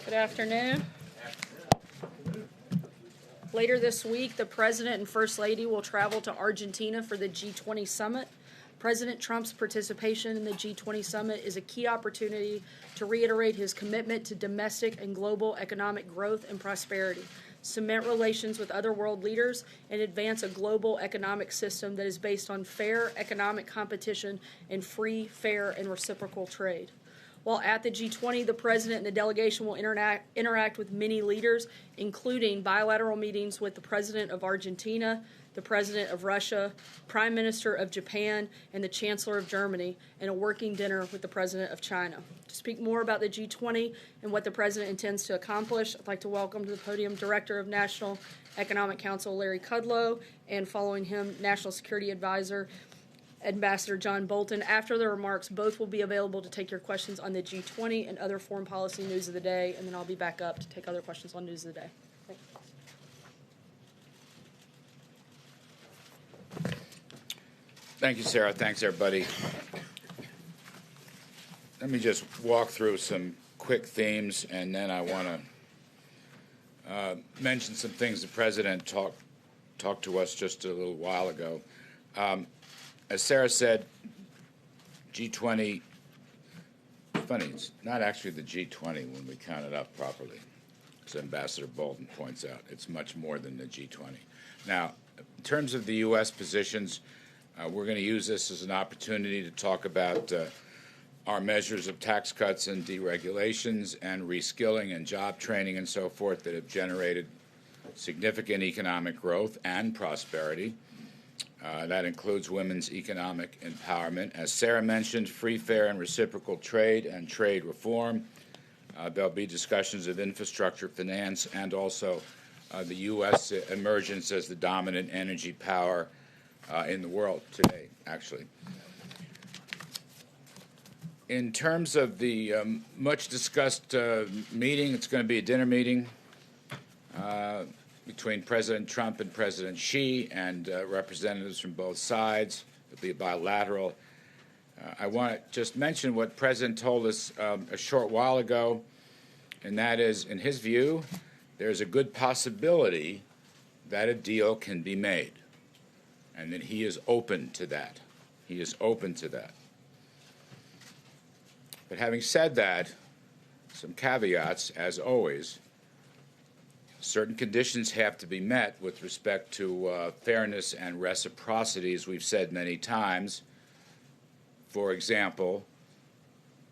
Good afternoon. Later this week, the President and First Lady will travel to Argentina for the G20 summit. President Trump's participation in the G20 summit is a key opportunity to reiterate his commitment to domestic and global economic growth and prosperity, cement relations with other world leaders, and advance a global economic system that is based on fair economic competition and free, fair, and reciprocal trade. While at the G20, the President and the delegation will interact with many leaders, including bilateral meetings with the President of Argentina, the President of Russia, Prime Minister of Japan, and the Chancellor of Germany, and a working dinner with the President of China. To speak more about the G20 and what the President intends to accomplish, I'd like to welcome to the podium Director of National Economic Council Larry Kudlow, and following him, National Security Advisor Ambassador John Bolton. After the remarks, both will be available to take your questions on the G20 and other foreign policy news of the day, and then I'll be back up to take other questions on news of the day. Thank you, Sarah. Thanks, everybody. Let me just walk through some quick themes, and then I want to mention some things the President talked to us just a little while ago. As Sarah said, G20, funny, it's not actually the G20 when we count it up properly, as Ambassador Bolton points out. It's much more than the G20. Now, in terms of the U.S. positions, we're going to use this as an opportunity to talk about our measures of tax cuts and deregulations and reskilling and job training and so forth that have generated significant economic growth and prosperity. That includes women's economic empowerment. As Sarah mentioned, free, fair, and reciprocal trade and trade reform. There'll be discussions of infrastructure, finance, and also the U.S. emergence as the dominant energy power in the world today, actually. In terms of the much-discussed meeting, it's going to be a dinner meeting between President Trump and President Xi and representatives from both sides. It'll be bilateral. I want to just mention what President told us a short while ago, and that is, in his view, there's a good possibility that a deal can be made, and that he is open to that. He is open to that. But having said that, some caveats, as always. Certain conditions have to be met with respect to fairness and reciprocity, as we've said many times. For example,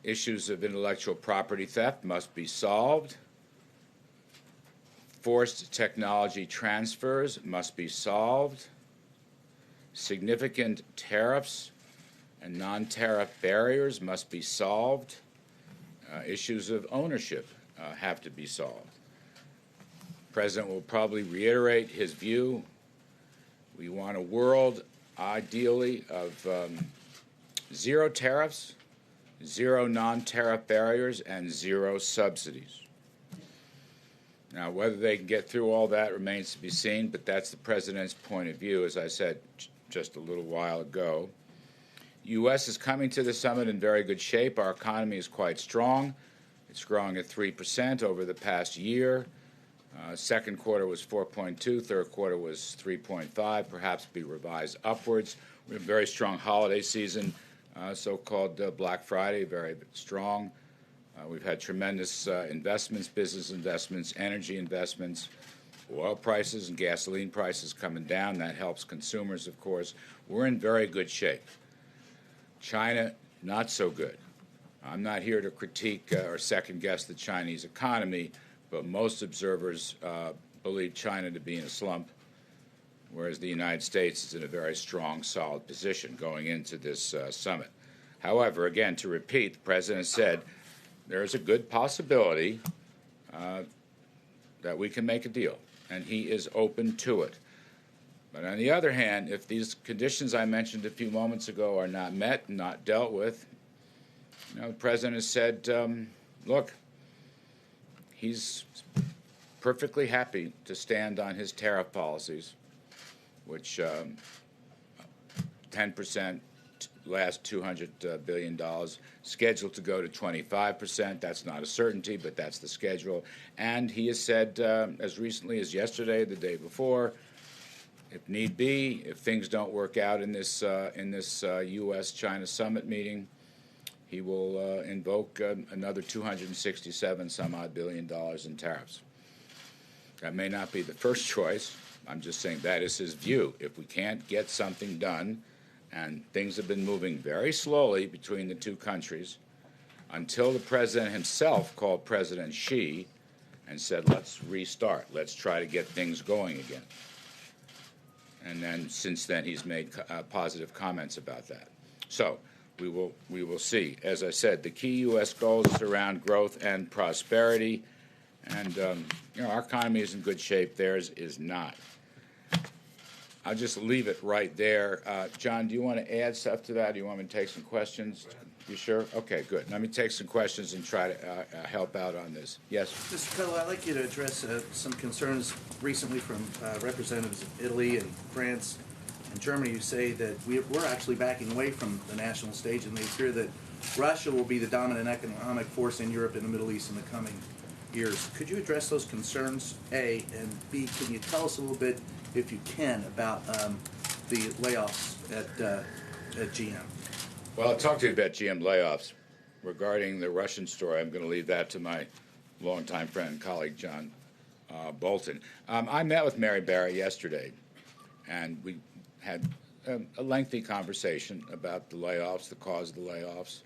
issues of intellectual property theft must be solved. Forced technology transfers must be solved. Significant tariffs and non-tariff barriers must be solved. Issues of ownership have to be solved. The President will probably reiterate his view. We want a world, ideally, of zero tariffs, zero non-tariff barriers, and zero subsidies. Now, whether they can get through all that remains to be seen, but that's the President's point of view, as I said just a little while ago. The U.S. is coming to the summit in very good shape. Our economy is quite strong. It's growing at 3% over the past year. Second quarter was 4.2, third quarter was 3.5, perhaps be revised upwards. We have a very strong holiday season, so-called Black Friday, very strong. We've had tremendous investments, business investments, energy investments, oil prices and gasoline prices coming down. That helps consumers, of course. We're in very good shape. China, not so good. I'm not here to critique or second-guess the Chinese economy, but most observers believe China to be in a slump, whereas the United States is in a very strong, solid position going into this summit. However, again, to repeat, the President said there is a good possibility that we can make a deal, and he is open to it. But on the other hand, if these conditions I mentioned a few moments ago are not met, not dealt with, the President has said, look, he's perfectly happy to stand on his tariff policies, which 10% last $200 billion, scheduled to go to 25%. That's not a certainty, but that's the schedule. And he has said, as recently as yesterday, the day before, if need be, if things don't work out in this U.S.-China summit meeting, he will invoke another 267 some odd billion dollars in tariffs. That may not be the first choice. I'm just saying that is his view. If we can't get something done, and things have been moving very slowly between the two countries, until the president himself called President Xi and said, let's restart, let's try to get things going again. And then since then he's made positive comments about that. So we will see. As I said, the key U.S. goals is around growth and prosperity, and our economy is in good shape. Theirs is not. I'll just leave it right there. John, do you want to add stuff to that? Do you want me to take some questions? You sure? Okay, good. Let me take some questions and try to help out on this. Yes? Mr. Coelho, I'd like you to address some concerns recently from representatives of Italy and France and Germany who say that we're actually backing away from the national stage, and they fear that Russia will be the dominant economic force in Europe and the Middle East in the coming years. Could you address those concerns, A, and B, can you tell us a little bit, if you can, about the layoffs at GM? Well, I'll talk to you about GM layoffs. Regarding the Russian story, I'm going to leave that to my longtime friend and colleague, John Bolton. I met with Mary Barrett yesterday, and we had a lengthy conversation about the layoffs, the cause of the layoffs.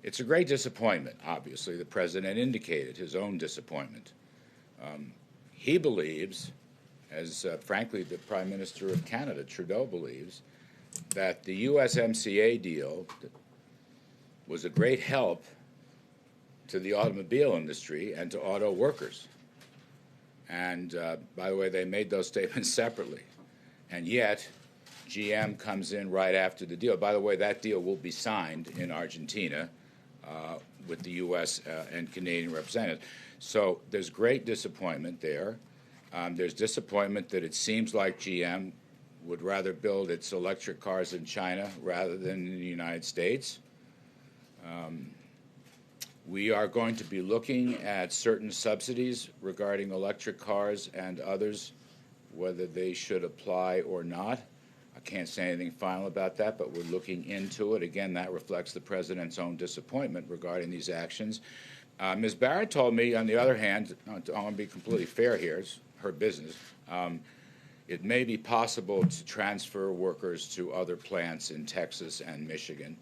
It's a great disappointment, obviously. The president indicated his own disappointment. He believes, as frankly the Prime Minister of Canada, Trudeau, believes, that the USMCA deal was a great help to the automobile industry and to auto workers. And, by the way, they made those statements separately. And yet, GM comes in right after the deal. By the way, that deal will be signed in Argentina with the U.S. And Canadian representatives. So there's great disappointment there. There's disappointment that it seems like GM would rather build its electric cars in China rather than in the United States. We are going to be looking at certain subsidies regarding electric cars and others, whether they should apply or not. I can't say anything final about that, but we're looking into it. Again, that reflects the president's own disappointment regarding these actions. Ms. Barrett told me, on the other hand, I want to be completely fair here, it's her business, it may be possible to transfer workers to other plants in Texas and Michigan.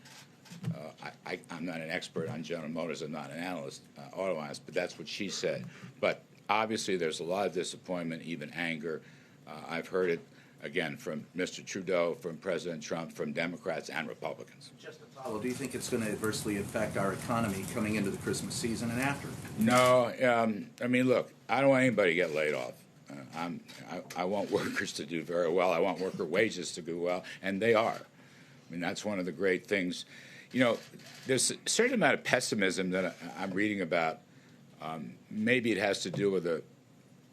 I'm not an expert on General Motors. I'm not an analyst, auto analyst, but that's what she said. But obviously there's a lot of disappointment, even anger. I've heard it, again, from Mr. Trudeau, from President Trump, from Democrats and Republicans. Just to follow, do you think it's going to adversely affect our economy coming into the Christmas season and after? No. I mean, look, I don't want anybody to get laid off. I want workers to do very well. I want worker wages to do well, and they are. I mean, that's one of the great things. You know, there's a certain amount of pessimism that I'm reading about. Maybe it has to do with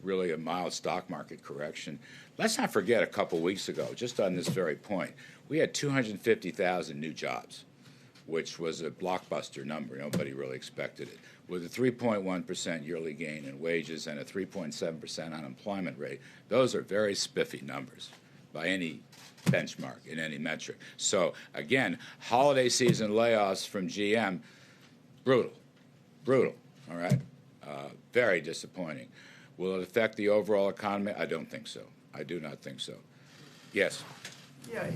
really a mild stock market correction. Let's not forget a couple weeks ago, just on this very point, we had 250,000 new jobs, which was a blockbuster number. Nobody really expected it. With a 3.1% yearly gain in wages and a 3.7% unemployment rate, those are very spiffy numbers by any benchmark in any metric. So, again, holiday season layoffs from GM, brutal, all right? Very disappointing. Will it affect the overall economy? I don't think so. I do not think so. Yes? Yeah,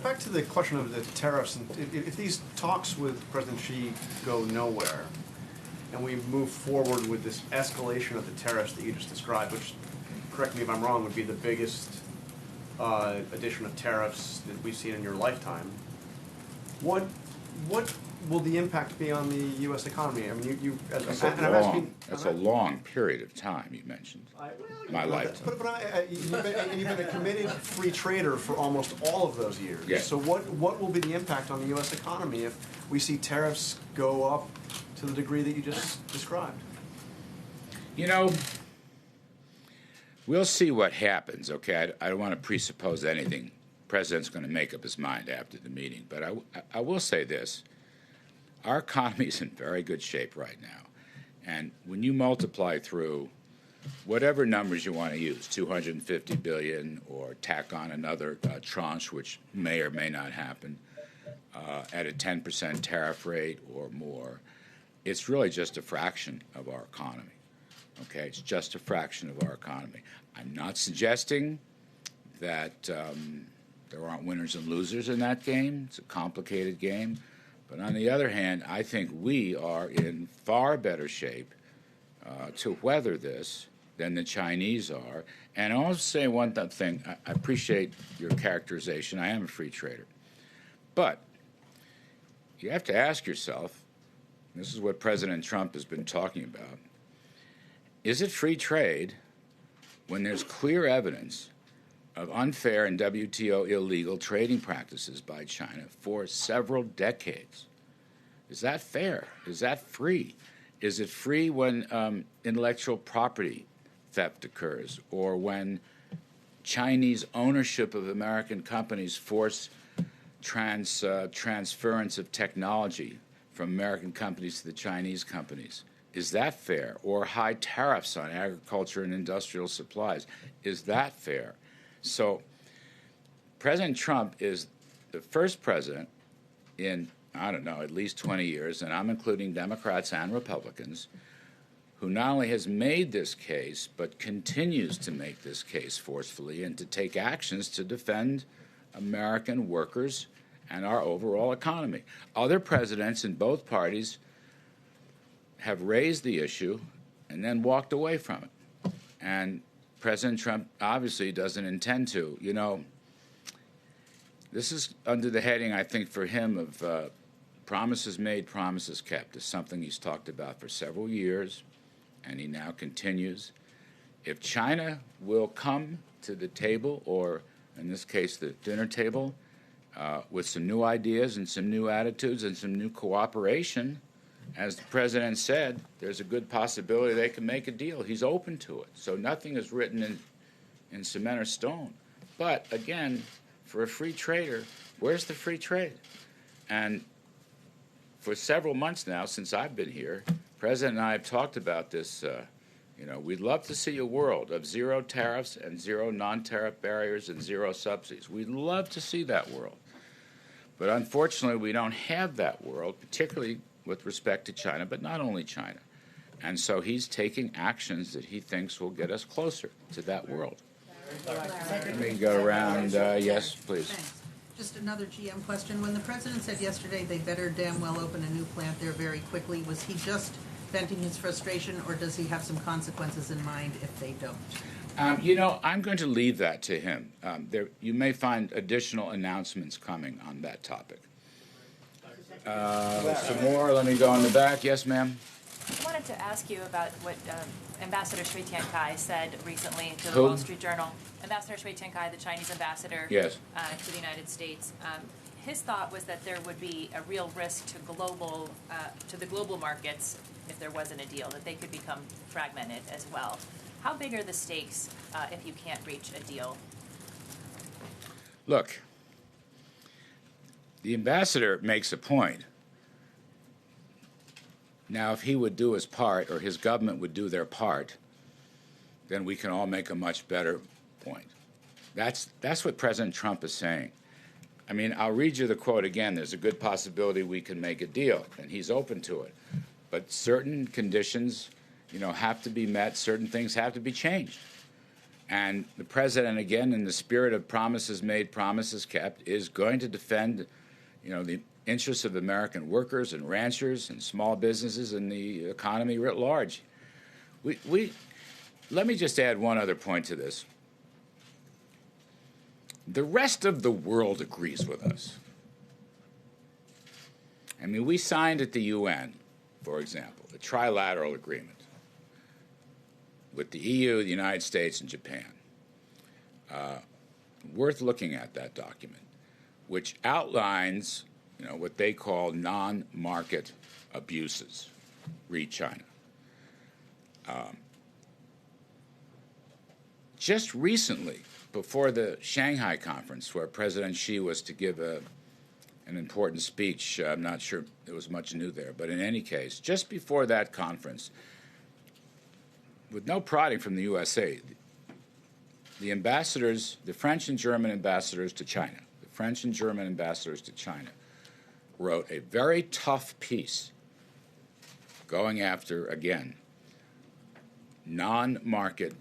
back to the question of the tariffs. If these talks with President Xi go nowhere, and we move forward with this escalation of the tariffs that you just described, which, correct me if I'm wrong, would be the biggest addition of tariffs that we've seen in your lifetime, what will the impact be on the U.S. economy? I mean, That's a long period of time you mentioned. My lifetime. But you've been a committed free trader for almost all of those years. Yeah. So what will be the impact on the U.S. economy if we see tariffs go up to the degree that you just described? You know, we'll see what happens, okay? I don't want to presuppose anything President's going to make up his mind after the meeting. But I will say this. Our economy is in very good shape right now. And when you multiply through whatever numbers you want to use, 250 billion, or tack on another tranche, which may or may not happen, at a 10% tariff rate or more, it's really just a fraction of our economy. Okay, it's just a fraction of our economy. I'm not suggesting that there aren't winners and losers in that game. It's a complicated game. But on the other hand, I think we are in far better shape to weather this than the Chinese are. And I'll also say one thing. I appreciate your characterization. I am a free trader. But you have to ask yourself, this is what President Trump has been talking about, is it free trade when there's clear evidence of unfair and WTO illegal trading practices by China for several decades? Is that fair? Is that free? Is it free when intellectual property theft occurs, or when Chinese ownership of American companies force transference of technology from American companies to the Chinese companies? Is that fair? Or high tariffs on agriculture and industrial supplies? Is that fair? So President Trump is the first president in, I don't know, at least 20 years, and I'm including Democrats and Republicans, who not only has made this case, but continues to make this case forcefully and to take actions to defend American workers and our overall economy. Other presidents in both parties have raised the issue and then walked away from it. And President Trump obviously doesn't intend to. You know, this is under the heading, I think, for him of promises made, promises kept. It's something he's talked about for several years, and he now continues. If China will come to the table, or in this case, the dinner table, with some new ideas and some new attitudes and some new cooperation, as the president said, there's a good possibility they can make a deal. He's open to it. So nothing is written in cement or stone. But again, for a free trader, where's the free trade? And for several months now, since I've been here, President and I have talked about this. We'd love to see a world of zero tariffs and zero non-tariff barriers and zero subsidies. We'd love to see that world. But unfortunately, we don't have that world, particularly with respect to China, but not only China. And so he's taking actions that he thinks will get us closer to that world. Let me go around. Yes, please. Thanks. Just another GM question. When the president said yesterday they better damn well open a new plant there very quickly, was he just venting his frustration, or does he have some consequences in mind if they don't? I'm going to leave that to him. You may find additional announcements coming on that topic. Some more. Let me go in the back. Yes, ma'am. I wanted to ask you about what Ambassador Shui Tiankai said recently to the Who? Wall Street Journal. Ambassador Shui Tiankai, the Chinese ambassador Yes. To the United States. His thought was that there would be a real risk to the global markets if there wasn't a deal, that they could become fragmented as well. How big are the stakes if you can't reach a deal? Look, the ambassador makes a point. Now, if he would do his part, or his government would do their part, then we can all make a much better point. That's what President Trump is saying. I mean, I'll read you the quote again. There's a good possibility we can make a deal, and he's open to it. But certain conditions, have to be met. Certain things have to be changed. And the president, again, in the spirit of promises made, promises kept, is going to defend, the interests of American workers and ranchers and small businesses and the economy writ large. Let me just add one other point to this. The rest of the world agrees with us. I mean, we signed at the UN, for example, a trilateral agreement with the EU, the United States, and Japan. Worth looking at that document, which outlines, what they call non-market abuses, read China. Just recently, before the Shanghai conference, where President Xi was to give an important speech. I'm not sure there was much new there, but in any case, just before that conference, with no prodding from the USA, the ambassadors, the French and German ambassadors to China, wrote a very tough piece going after, again, non-market,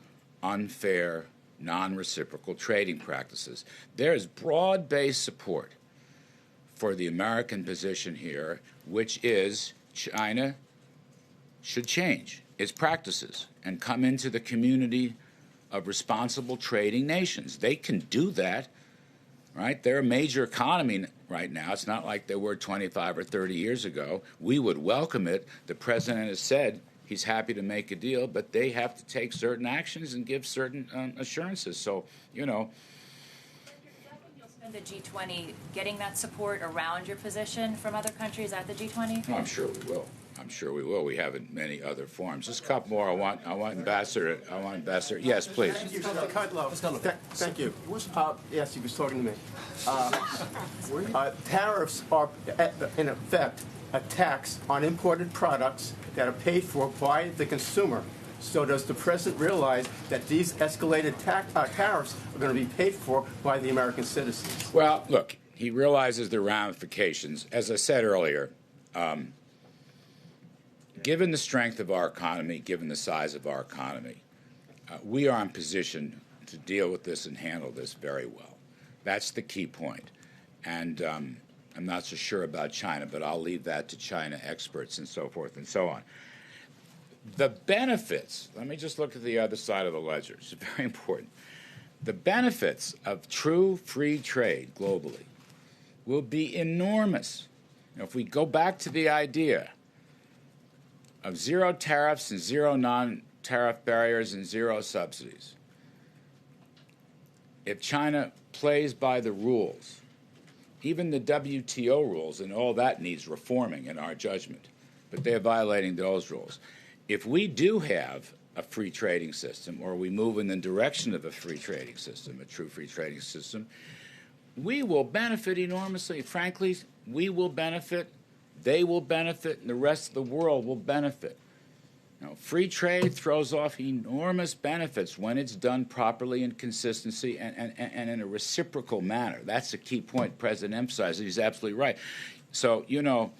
unfair, non-reciprocal trading practices. There is broad-based support for the American position here, which is China should change its practices and come into the community of responsible trading nations. They can do that, right? They're a major economy right now. It's not like they were 25 or 30 years ago. We would welcome it. The president has said he's happy to make a deal, but they have to take certain actions and give certain assurances. So, you know. You'll spend the G20 getting that support around your position from other countries at the G20? Oh, I'm sure we will. We have in many other forms. Just a couple more. I want Ambassador. Yes, please. Thank you. Yes, he was talking to me. Tariffs are, in effect, a tax on imported products that are paid for by the consumer. So does the president realize that these escalated tariffs are going to be paid for by the American citizens? Well, look, he realizes the ramifications. As I said earlier, given the strength of our economy, given the size of our economy, we are in position to deal with this and handle this very well. That's the key point. And I'm not so sure about China, but I'll leave that to China experts and so forth and so on. The benefits, let me just look at the other side of the ledger. It's very important. The benefits of true free trade globally will be enormous. You know, if we go back to the idea of zero tariffs and zero non-tariff barriers and zero subsidies, if China plays by the rules, even the WTO rules, and all that needs reforming in our judgment, but they're violating those rules. If we do have a free trading system, or we move in the direction of a free trading system, a true free trading system, we will benefit enormously. Frankly, we will benefit, they will benefit, and the rest of the world will benefit. You know, free trade throws off enormous benefits when it's done properly in consistency and in a reciprocal manner. That's the key point President emphasized. He's absolutely right. So, you know,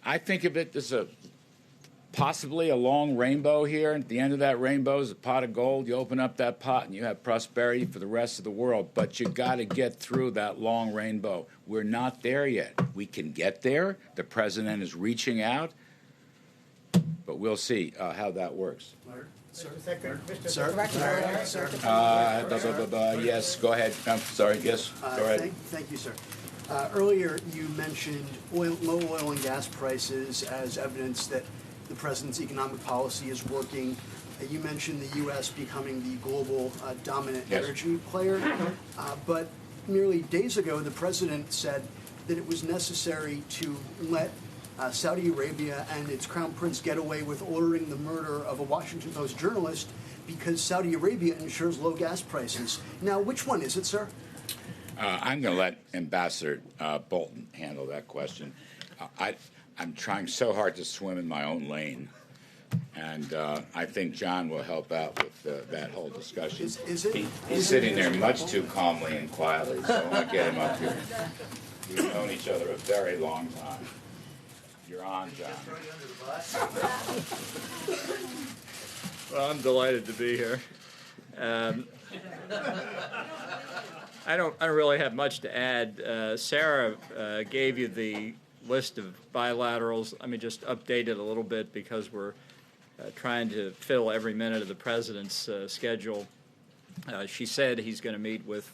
I think of it as possibly a long rainbow here. At the end of that rainbow is a pot of gold. You open up that pot and you have prosperity for the rest of the world. But you got to get through that long rainbow. We're not there yet. We can get there. The president is reaching out. But we'll see how that works. Sir? Yes, go ahead. I'm sorry. Yes, go ahead. Thank you, sir. Earlier, you mentioned low oil and gas prices as evidence that the president's economic policy is working. You mentioned the U.S. becoming the global dominant energy player. But merely days ago, the president said that it was necessary to let Saudi Arabia and its crown prince get away with ordering the murder of a Washington Post journalist because Saudi Arabia ensures low gas prices. Now, which one is it, sir? I'm going to let Ambassador Bolton handle that question. I'm trying so hard to swim in my own lane, and I think John will help out with that whole discussion. He's sitting there much too calmly and quietly, so I want to get him up here. We've known each other a very long time. You're on, John. Well, I'm delighted to be here. I don't really have much to add. Sarah gave you the list of bilaterals. Let me just update it a little bit because we're trying to fill every minute of the president's schedule. She said he's going to meet with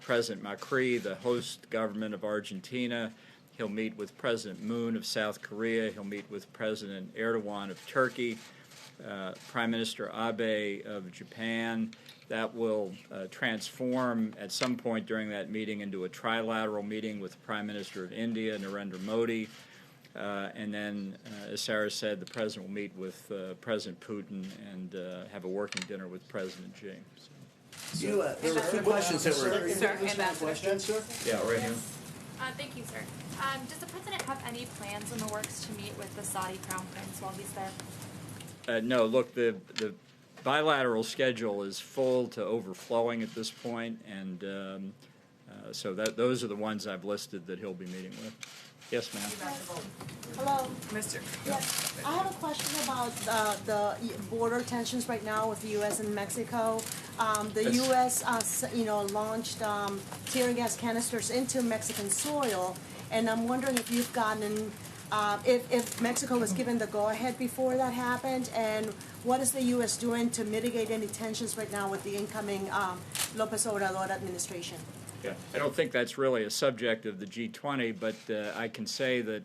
President Macri, the host government of Argentina. He'll meet with President Moon of South Korea. He'll meet with President Erdogan of Turkey, Prime Minister Abe of Japan. That will transform at some point during that meeting into a trilateral meeting with the Prime Minister of India, Narendra Modi. And then, as Sarah said, the president will meet with President Putin and have a working dinner with President Xi. So. There were two questions that were. Sir, Ambassador. Yeah, right here. Thank you, sir. Does the president have any plans in the works to meet with the Saudi Crown Prince while he's there? No, look, the bilateral schedule is full to overflowing at this point, and so those are the ones I've listed that he'll be meeting with. Yes, ma'am. Hello. Mr. Yes, I have a question about the border tensions right now with the U.S. and Mexico. The U.S. Launched tear gas canisters into Mexican soil, and I'm wondering if you've gotten, if Mexico was given the go-ahead before that happened, and what is the U.S. doing to mitigate any tensions right now with the incoming López Obrador administration? Yeah, I don't think that's really a subject of the G20, but I can say that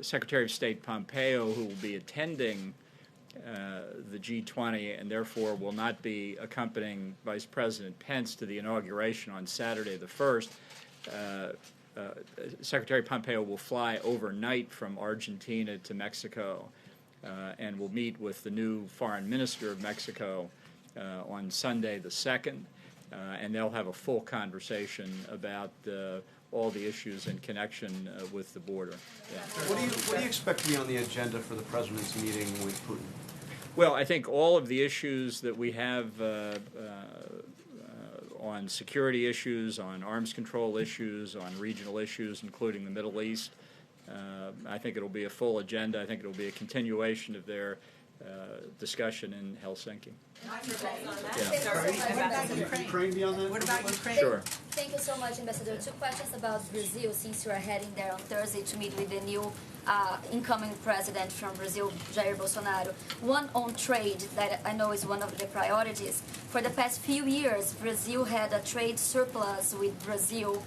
Secretary of State Pompeo, who will be attending the G20 and therefore will not be accompanying Vice President Pence to the inauguration on Saturday the 1st, Secretary Pompeo will fly overnight from Argentina to Mexico and will meet with the new foreign minister of Mexico on Sunday the 2nd. And they'll have a full conversation about all the issues in connection with the border. Yeah. What do you expect to be on the agenda for the president's meeting with Putin? Well, I think all of the issues that we have on security issues, on arms control issues, on regional issues, including the Middle East, I think it'll be a full agenda. I think it'll be a continuation of their discussion in Helsinki. Ukraine be on that? What about Ukraine? Sure. Thank you so much, Ambassador. Two questions about Brazil, since you are heading there on Thursday to meet with the new incoming president from Brazil, Jair Bolsonaro. One on trade that I know is one of the priorities. For the past few years, Brazil had a trade surplus with Brazil.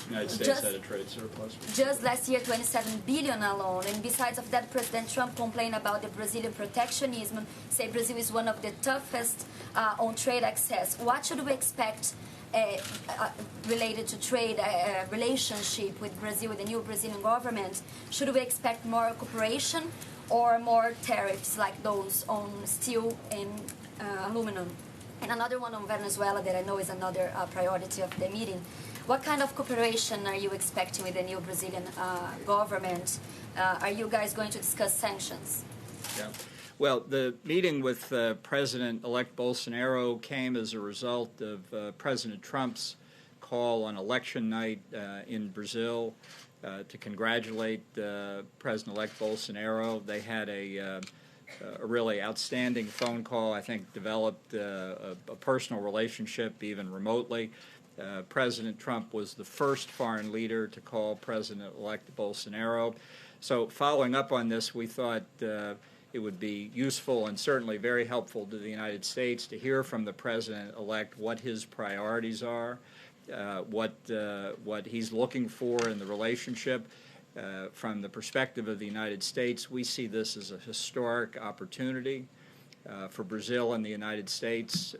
United States had a trade surplus. Just last year, 27 billion alone. And besides of that, President Trump complained about the Brazilian protectionism, say Brazil is one of the toughest on trade access. What should we expect related to trade relationship with Brazil, with the new Brazilian government? Should we expect more cooperation or more tariffs like those on steel and aluminum? And another one on Venezuela that I know is another priority of the meeting. What kind of cooperation are you expecting with the new Brazilian government? Are you guys going to discuss sanctions? Yeah. Well, the meeting with President-elect Bolsonaro came as a result of President Trump's call on election night in Brazil to congratulate President-elect Bolsonaro. They had a really outstanding phone call, I think developed a personal relationship even remotely. President Trump was the first foreign leader to call President-elect Bolsonaro. So following up on this, we thought it would be useful and certainly very helpful to the United States to hear from the President-elect what his priorities are, what he's looking for in the relationship. From the perspective of the United States, we see this as a historic opportunity for Brazil and the United States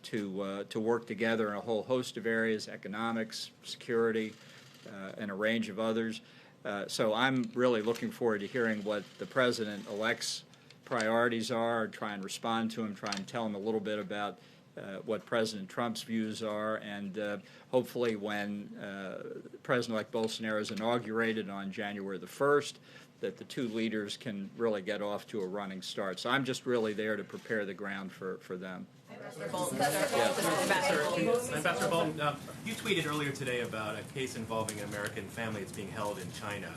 to work together in a whole host of areas, economics, security, and a range of others. So I'm really looking forward to hearing what the President-elect's priorities are, try and respond to him, try and tell him a little bit about what President Trump's views are, and hopefully when President-elect Bolsonaro is inaugurated on January the 1st, that the two leaders can really get off to a running start. So I'm just really there to prepare the ground for them. Ambassador Bolton, you tweeted earlier today about a case involving an American family that's being held in China.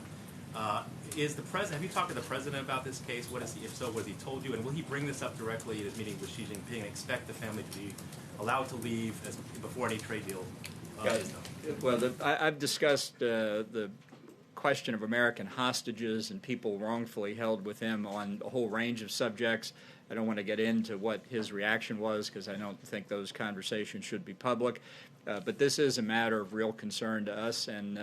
Is the president? Have you talked to the president about this case? What is he? If so, what has he told you? And will he bring this up directly at his meeting with Xi Jinping and expect the family to be allowed to leave before any trade deal is done? Well, I've discussed the question of American hostages and people wrongfully held with him on a whole range of subjects. I don't want to get into what his reaction was because I don't think those conversations should be public. But this is a matter of real concern to us, and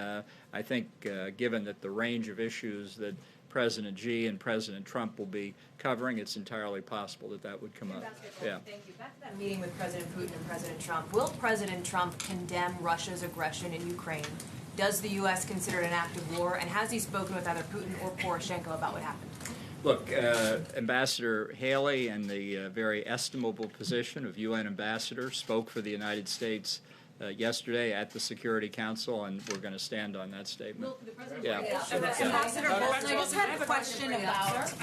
I think given that the range of issues that President Xi and President Trump will be covering, it's entirely possible that that would come up. Yeah. Thank you. Back to that meeting with President Putin and President Trump. Will President Trump condemn Russia's aggression in Ukraine? Does the U.S. consider it an act of war? And has he spoken with either Putin or Poroshenko about what happened? Look, Ambassador Haley, in the very estimable position of UN ambassador, spoke for the United States yesterday at the Security Council, and we're going to stand on that statement. Yeah. Ambassador Bolton, I just had a question about,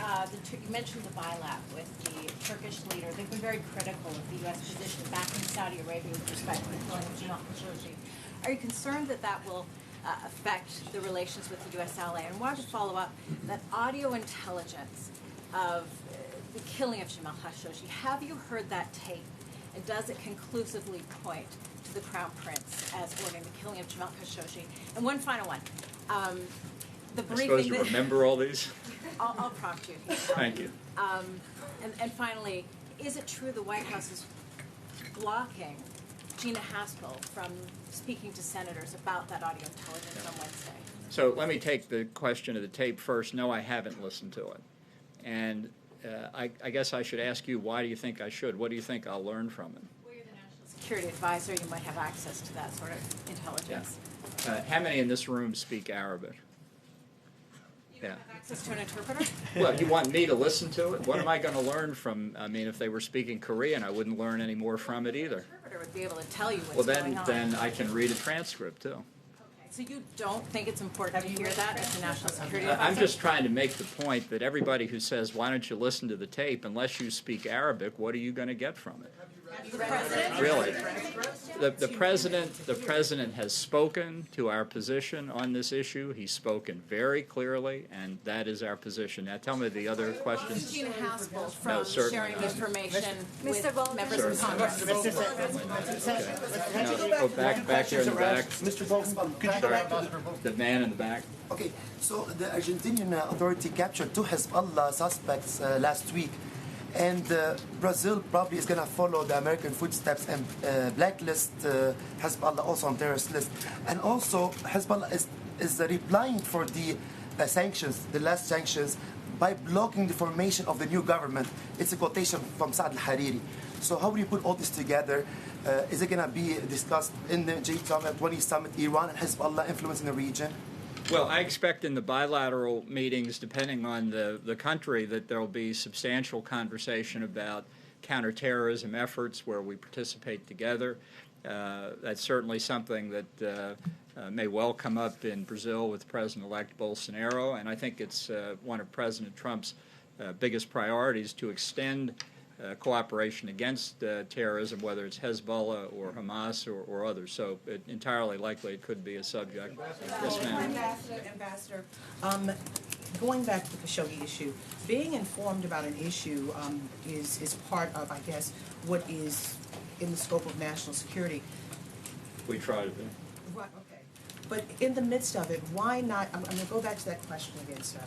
you mentioned the bilap with the Turkish leader. They've been very critical of the U.S. position back in Saudi Arabia with respect to the killing of Jamal Khashoggi. Are you concerned that that will affect the relations with the U.S. ally? And wanted to follow up that audio intelligence of the killing of Jamal Khashoggi. Have you heard that tape? And does it conclusively point to the Crown Prince as ordering the killing of Jamal Khashoggi? And one final one. The briefing. I suppose you remember all these? I'll prompt you. Thank you. And finally, is it true the White House is blocking Gina Haspel from speaking to senators about that audio intelligence on Wednesday? So let me take the question of the tape first. No, I haven't listened to it. And I guess I should ask you, why do you think I should? What do you think I'll learn from it? Well, you're the National Security Advisor. You might have access to that sort of intelligence. Yeah. How many in this room speak Arabic? You have access to an interpreter? Well, you want me to listen to it? What am I going to learn from? I mean, if they were speaking Korean, I wouldn't learn any more from it either. The interpreter would be able to tell you what's going on. Then I can read a transcript too. Okay. So you don't think it's important to hear that as the National Security Advisor? I'm just trying to make the point that everybody who says, "Why don't you listen to the tape?" unless you speak Arabic, what are you going to get from it? The president? Really, the president has spoken to our position on this issue. He's spoken very clearly, and that is our position. Now, tell me the other questions. Gina Haspel from sharing information with members of Congress. Go back here in the back. Mr. Bolton, could you go back to the man in the back? Okay, so the Argentinian authority captured two Hezbollah suspects last week. And Brazil probably is going to follow the American footsteps and blacklist Hezbollah also on terrorist list. And also, Hezbollah is replying for the sanctions, the last sanctions, by blocking the formation of the new government. It's a quotation from Saad al-Hariri. So how do you put all this together? Is it going to be discussed in the G20 summit, Iran and Hezbollah influence in the region? Well, I expect in the bilateral meetings, depending on the country, that there will be substantial conversation about counterterrorism efforts where we participate together. That's certainly something that may well come up in Brazil with President-elect Bolsonaro, and I think it's one of President Trump's biggest priorities to extend cooperation against terrorism, whether it's Hezbollah or Hamas or others. So entirely likely it could be a subject. Yes, ma'am. Ambassador, going back to the Khashoggi issue, being informed about an issue is part of, I guess, what is in the scope of national security. We try to be. Right, okay. But in the midst of it, why not, I'm going to go back to that question again, sir.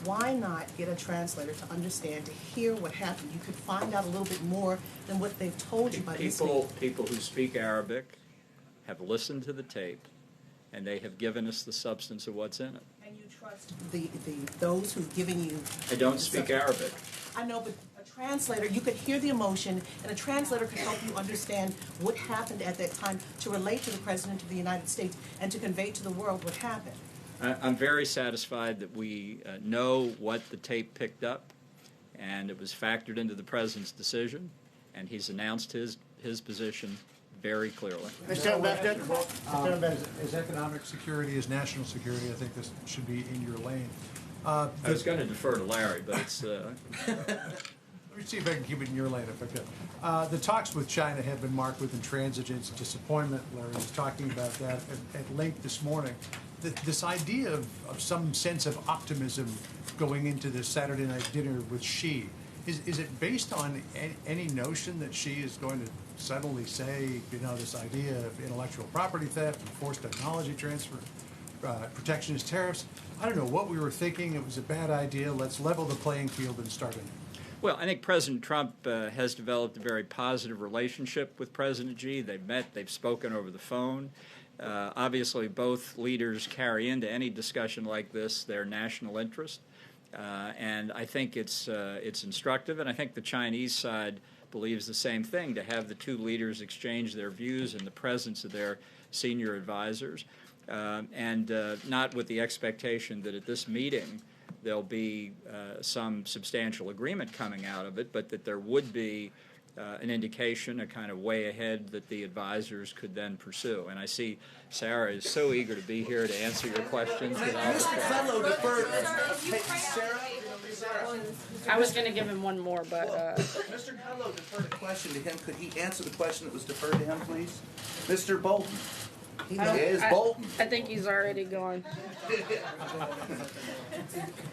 Why not get a translator to understand, to hear what happened? You could find out a little bit more than what they've told you by listening. People who speak Arabic have listened to the tape, and they have given us the substance of what's in it. And you trust those who've given you... I don't speak Arabic. I know, but a translator, you could hear the emotion, and a translator could help you understand what happened at that time to relate to the President of the United States and to convey to the world what happened. I'm very satisfied that we know what the tape picked up, and it was factored into the President's decision, and he's announced his position very clearly. As economic security, as national security, I think this should be in your lane. I was going to defer to Larry, but it's... Let me see if I can keep it in your lane if I could. The talks with China have been marked with intransigence, disappointment. Larry was talking about that at length this morning. This idea of some sense of optimism going into this Saturday night dinner with Xi, is it based on any notion that Xi is going to suddenly say, you know, this idea of intellectual property theft and forced technology transfer, protectionist tariffs? I don't know what we were thinking. It was a bad idea. Let's level the playing field and start anew. Well, I think President Trump has developed a very positive relationship with President Xi. They've met, they've spoken over the phone. Obviously, both leaders carry into any discussion like this their national interest, and I think it's instructive, and I think the Chinese side believes the same thing, to have the two leaders exchange their views in the presence of their senior advisors, and not with the expectation that at this meeting there'll be some substantial agreement coming out of it, but that there would be an indication, a kind of way ahead that the advisors could then pursue. And I see Sarah is so eager to be here to answer your questions. Mr. Fellow deferred. Hey, Sarah? I was going to give him one more, but... Mr. Fellow deferred a question to him. Could he answer the question that was deferred to him, please? Mr. Bolton. He is Bolton. I think he's already gone.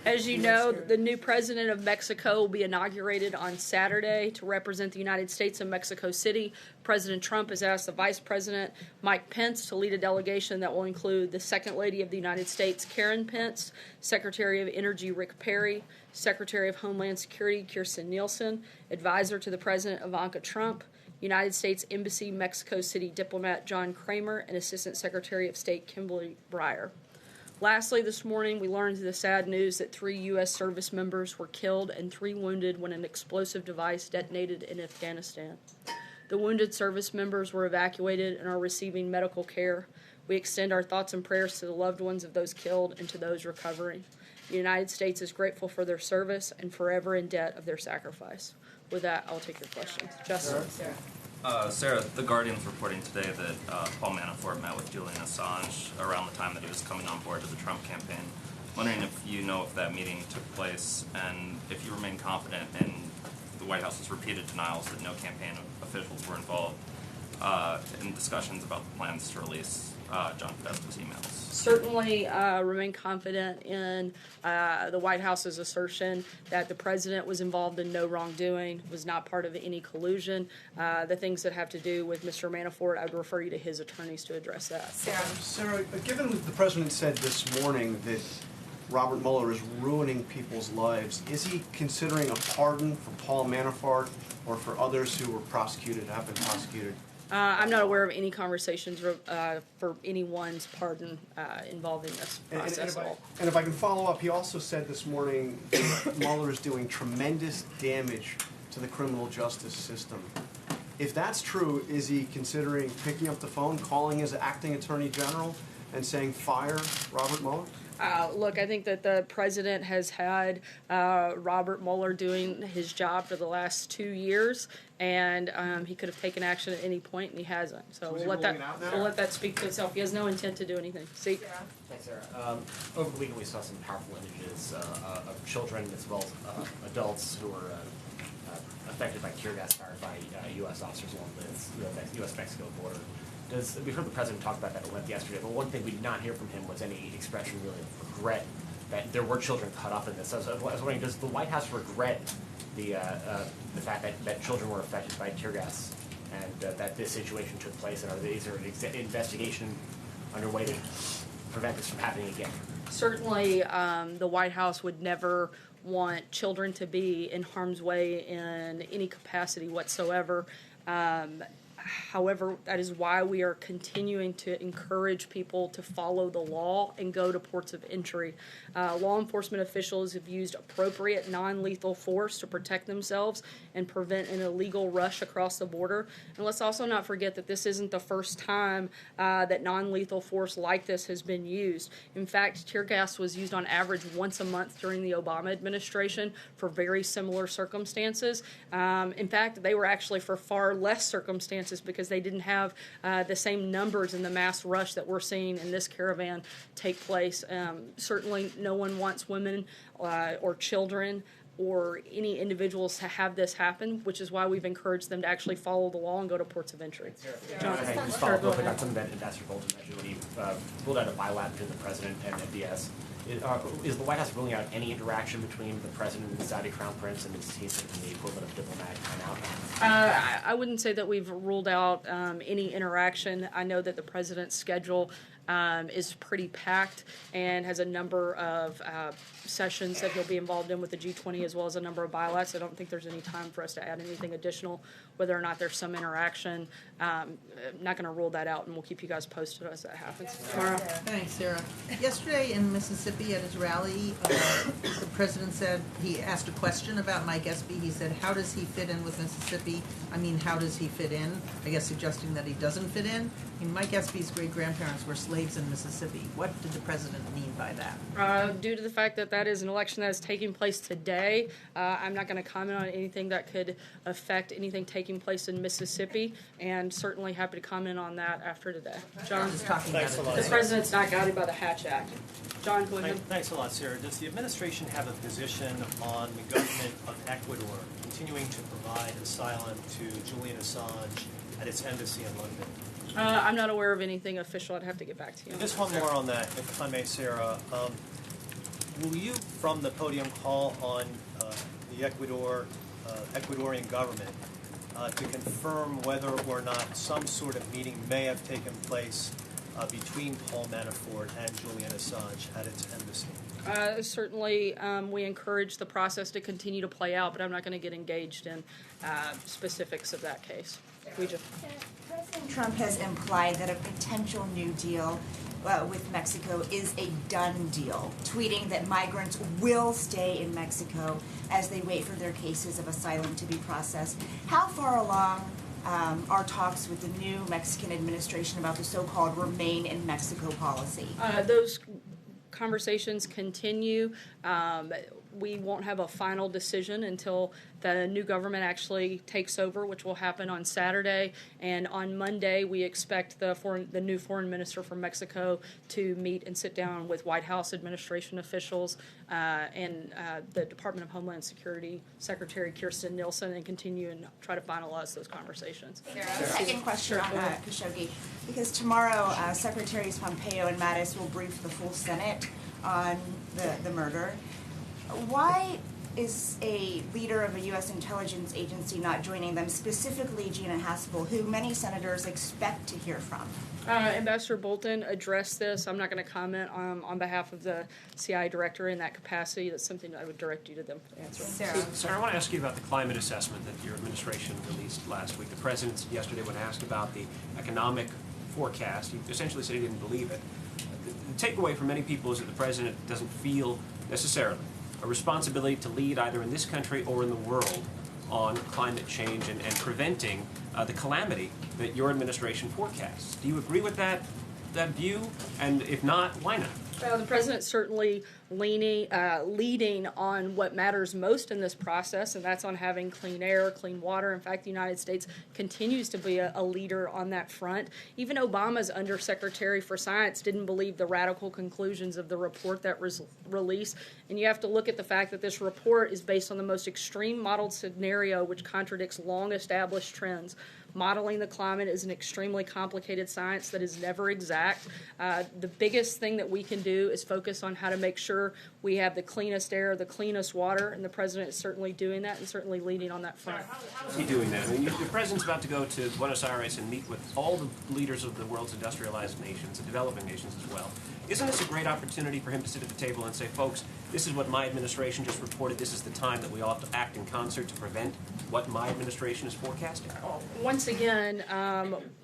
As you know, the new president of Mexico will be inaugurated on Saturday to represent the United States in Mexico City. President Trump has asked the Vice President, Mike Pence, to lead a delegation that will include the Second Lady of the United States, Karen Pence, Secretary of Energy, Rick Perry, Secretary of Homeland Security, Kirstjen Nielsen, Advisor to the President, Ivanka Trump, United States Embassy, Mexico City diplomat John Kramer, and Assistant Secretary of State Kimberly Breyer. Lastly, this morning we learned the sad news that 3 U.S. service members were killed and 3 wounded when an explosive device detonated in Afghanistan. The wounded service members were evacuated and are receiving medical care. We extend our thoughts and prayers to the loved ones of those killed and to those recovering. The United States is grateful for their service and forever in debt of their sacrifice. With that, I'll take your questions. Justin. Sarah, The Guardian's reporting today that Paul Manafort met with Julian Assange around the time that he was coming on board to the Trump campaign. Wondering if you know if that meeting took place and if you remain confident in the White House's repeated denials that no campaign officials were involved in discussions about the plans to release John Podesta's emails. Certainly remain confident in the White House's assertion that the president was involved in no wrongdoing, was not part of any collusion. The things that have to do with Mr. Manafort, I would refer you to his attorneys to address that. Sarah, given the president said this morning that Robert Mueller is ruining people's lives, is he considering a pardon for Paul Manafort or for others who were prosecuted, have been prosecuted? I'm not aware of any conversations for anyone's pardon involving this process at all. And if I can follow up, he also said this morning that Mueller is doing tremendous damage to the criminal justice system. If that's true, is he considering picking up the phone, calling his acting attorney general, and saying, fire Robert Mueller? Look, I think that the president has had Robert Mueller doing his job for the last 2 years, and he could have taken action at any point, and he hasn't. So we'll let that speak for itself. He has no intent to do anything. See? Thanks, Sarah. Over the weekend, we saw some powerful images of children as well as adults who were affected by tear gas fired by U.S. officers along the U.S.-Mexico border. We heard the president talk about that at length yesterday, but one thing we did not hear from him was any expression really of regret that there were children caught up in this. So I was wondering, does the White House regret the fact that children were affected by tear gas and that this situation took place, and is there an investigation underway to prevent this from happening again? Certainly, the White House would never want children to be in harm's way in any capacity whatsoever. However, that is why we are continuing to encourage people to follow the law and go to ports of entry. Law enforcement officials have used appropriate non-lethal force to protect themselves and prevent an illegal rush across the border. And let's also not forget that this isn't the first time that non-lethal force like this has been used. In fact, tear gas was used on average once a month during the Obama administration for very similar circumstances. In fact, they were actually for far less circumstances because they didn't have the same numbers in the mass rush that we're seeing in this caravan take place. Certainly no one wants women or children or any individuals to have this happen, which is why we've encouraged them to actually follow the law and go to ports of entry. John, just follow up real quick on something that Ambassador Bolton mentioned when he ruled out a bilateral between the president and MBS. Is the White House ruling out any interaction between the president and the Saudi Crown Prince, and is he the equivalent of diplomatic timeout? I wouldn't say that we've ruled out any interaction. I know that the president's schedule is pretty packed and has a number of sessions that he'll be involved in with the G20 as well as a number of bilaterals. I don't think there's any time for us to add anything additional, whether or not there's some interaction. I'm not going to rule that out, and we'll keep you guys posted as that happens. Tomorrow. Thanks, Sarah. Yesterday in Mississippi at his rally, the president said, he asked a question about Mike Espy. He said, how does he fit in with Mississippi? I mean, how does he fit in? I guess suggesting that he doesn't fit in. I mean, Mike Espy's great-grandparents were slave slaves in Mississippi. What did the president mean by that? Due to the fact that that is an election that is taking place today, I'm not going to comment on anything that could affect anything taking place in Mississippi, and certainly happy to comment on that after today. John? Thanks a lot. The president's not guided by the Hatch Act. John, go ahead. Thanks a lot, Sarah. Does the administration have a position on the government of Ecuador continuing to provide asylum to Julian Assange at its embassy in London? I'm not aware of anything official. I'd have to get back to you. Just one more on that, if I may, Sarah. Will you, from the podium, call on the Ecuadorian government to confirm whether or not some sort of meeting may have taken place between Paul Manafort and Julian Assange at its embassy? Certainly, we encourage the process to continue to play out, but I'm not going to get engaged in specifics of that case. President Trump has implied that a potential new deal with Mexico is a done deal, tweeting that migrants will stay in Mexico as they wait for their cases of asylum to be processed. How far along are talks with the new Mexican administration about the so-called Remain in Mexico policy? Those conversations continue. We won't have a final decision until the new government actually takes over, which will happen on Saturday. And on Monday, we expect the new foreign minister from Mexico to meet and sit down with White House administration officials and the Department of Homeland Security Secretary Kirstjen Nielsen and continue and try to finalize those conversations. Second question on Khashoggi, because tomorrow Secretaries Pompeo and Mattis will brief the full Senate on the murder. Why is a leader of a U.S. intelligence agency not joining them, specifically Gina Haspel, who many senators expect to hear from? Ambassador Bolton addressed this. I'm not going to comment on behalf of the CIA director in that capacity. That's something that I would direct you to them to answer. Sarah, I want to ask you about the climate assessment that your administration released last week. The president yesterday, when asked about the economic forecast, he essentially said he didn't believe it. The takeaway for many people is that the president doesn't feel necessarily a responsibility to lead either in this country or in the world on climate change and preventing the calamity that your administration forecasts. Do you agree with that view? And if not, why not? Well, the president's certainly leading on what matters most in this process, and that's on having clean air, clean water. In fact, the United States continues to be a leader on that front. Even Obama's Undersecretary for Science didn't believe the radical conclusions of the report that was released. And you have to look at the fact that this report is based on the most extreme modeled scenario, which contradicts long-established trends. Modeling the climate is an extremely complicated science that is never exact. The biggest thing that we can do is focus on how to make sure we have the cleanest air, the cleanest water, and the president is certainly doing that and certainly leading on that front. How is he doing that? I mean, the president's about to go to Buenos Aires and meet with all the leaders of the world's industrialized nations and developing nations as well. Isn't this a great opportunity for him to sit at the table and say, folks, this is what my administration just reported. This is the time that we all have to act in concert to prevent what my administration is forecasting? Once again,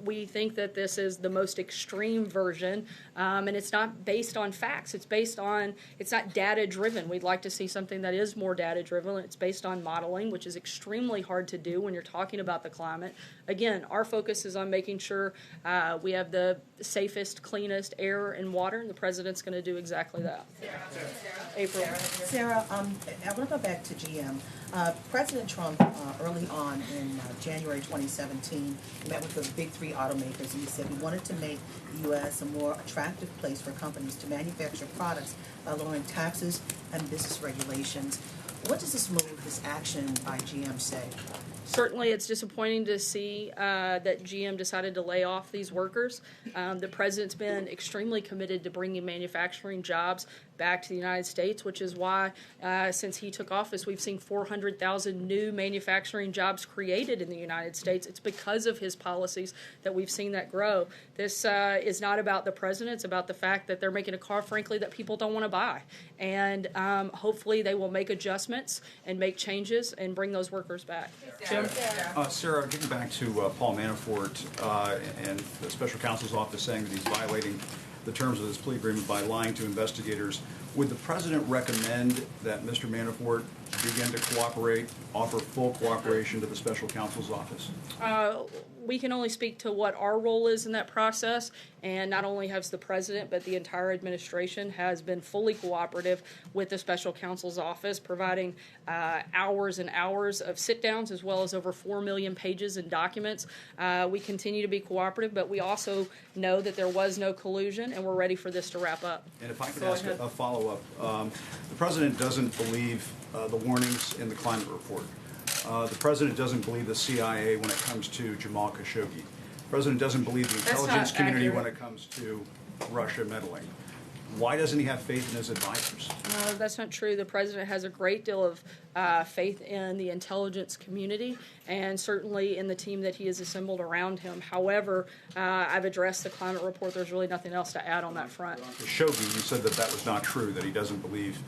we think that this is the most extreme version, and it's not based on facts. It's not data-driven. We'd like to see something that is more data-driven. It's based on modeling, which is extremely hard to do when you're talking about the climate. Again, our focus is on making sure we have the safest, cleanest air and water, and the president's going to do exactly that. April. Sarah, I want to go back to GM. President Trump, early on in January 2017, met with the big three automakers, and he said he wanted to make the U.S. a more attractive place for companies to manufacture products by lowering taxes and business regulations. What does this move, this action by GM say? Certainly, it's disappointing to see that GM decided to lay off these workers. The president's been extremely committed to bringing manufacturing jobs back to the United States, which is why, since he took office, we've seen 400,000 new manufacturing jobs created in the United States. It's because of his policies that we've seen that grow. This is not about the president. It's about the fact that they're making a car, frankly, that people don't want to buy. And hopefully they will make adjustments and make changes and bring those workers back. Jim? Sarah, getting back to Paul Manafort and the special counsel's office saying that he's violating the terms of his plea agreement by lying to investigators, would the president recommend that Mr. Manafort to begin to cooperate, offer full cooperation to the special counsel's office? We can only speak to what our role is in that process, and not only has the president, but the entire administration has been fully cooperative with the special counsel's office, providing hours and hours of sit-downs, as well as over 4 million pages in documents. We continue to be cooperative, but we also know that there was no collusion, and we're ready for this to wrap up. And if I could ask a follow-up, the president doesn't believe the warnings in the climate report. The president doesn't believe the CIA when it comes to Jamal Khashoggi. The president doesn't believe the intelligence community when it comes to Russia meddling. Why doesn't he have faith in his advisors? That's not true. The president has a great deal of faith in the intelligence community and certainly in the team that he has assembled around him. However, I've addressed the climate report. There's really nothing else to add on that front. Khashoggi, you said that that was not true, that he doesn't believe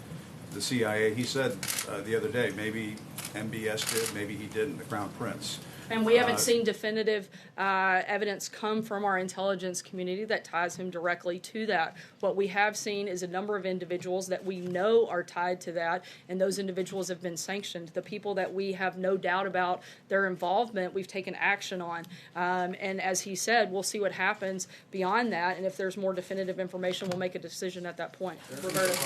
the CIA. He said the other day, maybe MBS did, maybe he didn't, the Crown Prince. And we haven't seen definitive evidence come from our intelligence community that ties him directly to that. What we have seen is a number of individuals that we know are tied to that, and those individuals have been sanctioned. The people that we have no doubt about their involvement, we've taken action on. And as he said, we'll see what happens beyond that, and if there's more definitive information, we'll make a decision at that point. Roberta.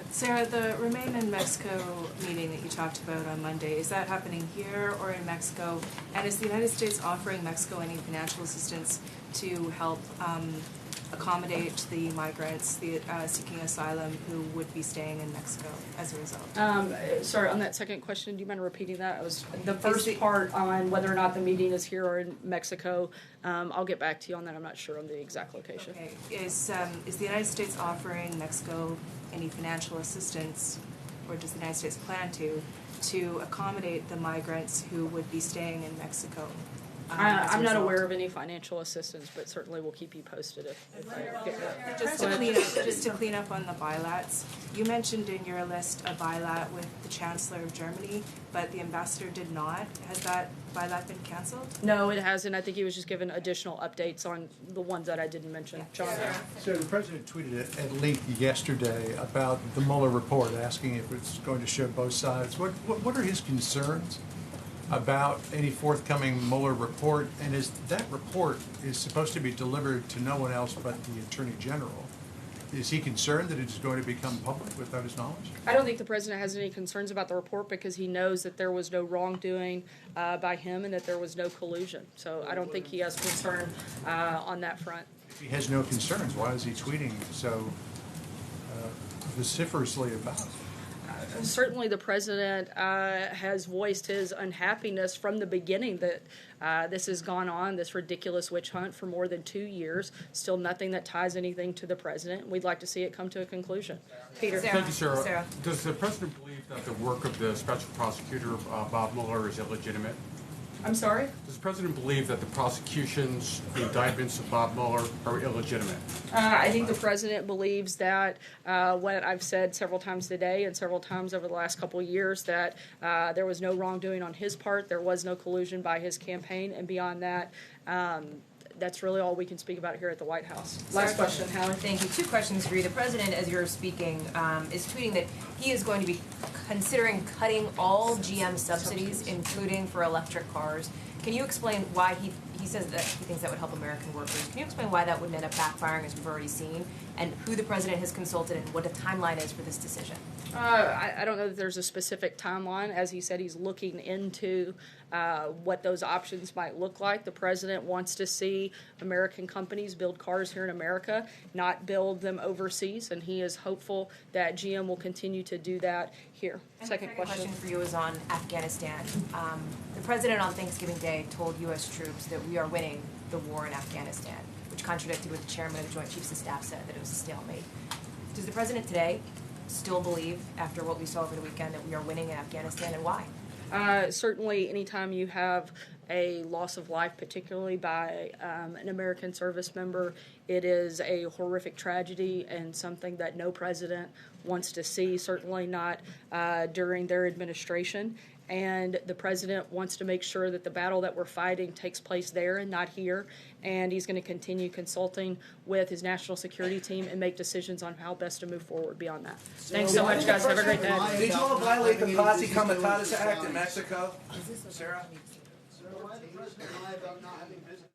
Sarah, the Remain in Mexico meeting that you talked about on Monday, is that happening here or in Mexico? And is the United States offering Mexico any financial assistance to help accommodate the migrants seeking asylum who would be staying in Mexico as a result? Sorry, on that second question, do you mind repeating that? It was the first part on whether or not the meeting is here or in Mexico. I'll get back to you on that. I'm not sure on the exact location. Okay. Is the United States offering Mexico any financial assistance, or does the United States plan to accommodate the migrants who would be staying in Mexico? I'm not aware of any financial assistance, but certainly we'll keep you posted if I get that. Just to clean up on the bilats, you mentioned in your list a bilat with the Chancellor of Germany, but the ambassador did not. Has that bilat been canceled? No, it hasn't. I think he was just given additional updates on the ones that I didn't mention. John? So the president tweeted at length yesterday about the Muller report, asking if it's going to show both sides. What are his concerns about any forthcoming Mueller report, and is that report is supposed to be delivered to no one else but the Attorney General? Is he concerned that it is going to become public without his knowledge? I don't think the president has any concerns about the report because he knows that there was no wrongdoing by him and that there was no collusion. So I don't think he has concern on that front. If he has no concerns, why is he tweeting so vociferously about it? Certainly the president has voiced his unhappiness from the beginning that this has gone on, this ridiculous witch hunt for more than 2 years. Still nothing that ties anything to the president. We'd like to see it come to a conclusion. Peter. Thank you, Sarah. Does the president believe that the work of the special prosecutor, Bob Mueller, is illegitimate? I'm sorry? Does the president believe that the prosecutions, the indictments of Bob Mueller are illegitimate? I think the president believes that what I've said several times today and several times over the last couple of years, that there was no wrongdoing on his part, there was no collusion by his campaign, and beyond that, that's really all we can speak about here at the White House. Last question, Hallie. Thank you. 2 questions for you. The president, as you're speaking, is tweeting that he is going to be considering cutting all GM subsidies, including for electric cars. Can you explain why he says that he thinks that would help American workers? Can you explain why that would end up backfiring, as we've already seen, and who the president has consulted and what the timeline is for this decision? I don't know that there's a specific timeline. As he said, he's looking into what those options might look like. The president wants to see American companies build cars here in America, not build them overseas, and he is hopeful that GM will continue to do that here. Second question for you is on Afghanistan. The president on Thanksgiving Day told U.S. troops that we are winning the war in Afghanistan, which contradicted what the chairman of the Joint Chiefs of Staff said, that it was a stalemate. Does the president today still believe, after what we saw over the weekend, that we are winning in Afghanistan, and why? Certainly, anytime you have a loss of life, particularly by an American service member. It is a horrific tragedy and something that no president wants to see, certainly not during their administration. And the president wants to make sure that the battle that we're fighting takes place there and not here. And he's going to continue consulting with his national security team and make decisions on how best to move forward beyond that. Thanks so much, guys. Have a great day. Did you all violate the Posse Comitatus Act in Mexico? Sarah? Why the president lie about not having business?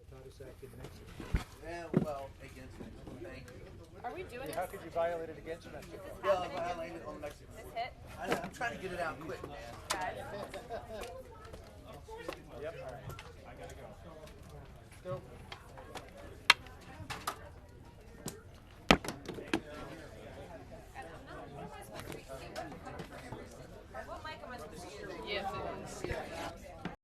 Comitatus Act in Mexico. Yeah, well, against Mexico. Thank you. Are we doing this? How could you violate it against Mexico? Well, violated on Mexico. This hit? I'm trying to get it out quick, man. Guys. Yep. All right. I gotta go. Go.